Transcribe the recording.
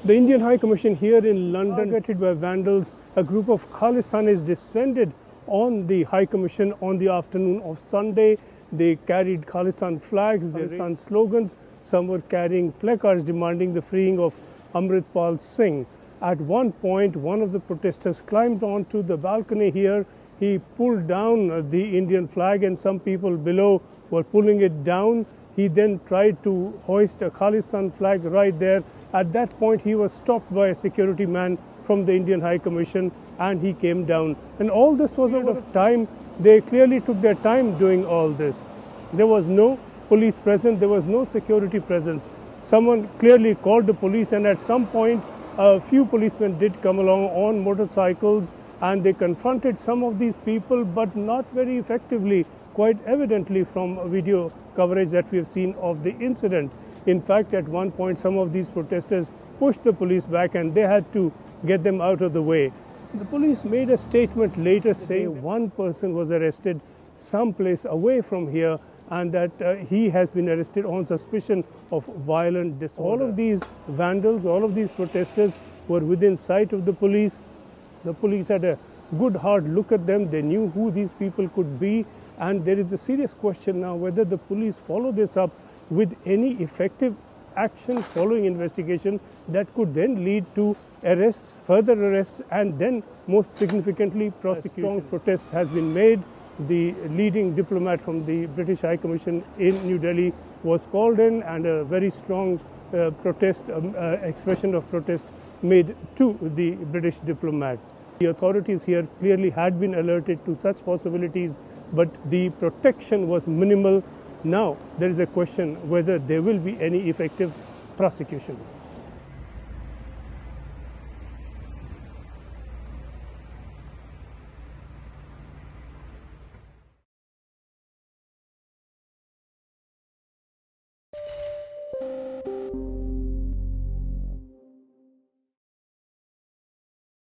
The Indian High Commission here in London, targeted by vandals, a group of Khalistanis descended on the High Commission on the afternoon of Sunday. They carried Khalistan flags, Khalistan slogans. Some were carrying placards demanding the freeing of AMRITPAL Singh. At one point, one of the protesters climbed onto the balcony here. He pulled down the Indian flag and some people below were pulling it down. He then tried to hoist a Khalistan flag right there. At that point, he was stopped by a security man from the Indian High Commission and he came down. And all this was out of time. They clearly took their time doing all this. There was no police present. There was no security presence. Someone clearly called the police, and at some point, a few policemen did come along on motorcycles and they confronted some of these people, but not very effectively, quite evidently from video coverage that we have seen of the incident. In fact, at one point, some of these protesters pushed the police back and they had to get them out of the way. The police made a statement later saying one person was arrested someplace away from here and that he has been arrested on suspicion of violent disorder. All of these vandals, all of these protesters were within sight of the police. The police had a good hard look at them. They knew who these people could be. And there is a serious question now whether the police follow this up with any effective action following investigation that could then lead to arrests, further arrests, and then most significantly prosecution. A strong protest has been made. The leading diplomat from the British High Commission in New Delhi was called in, and a very strong expression of protest made to the British diplomat. The authorities here clearly had been alerted to such possibilities, but the protection was minimal. Now there is a question whether there will be any effective prosecution.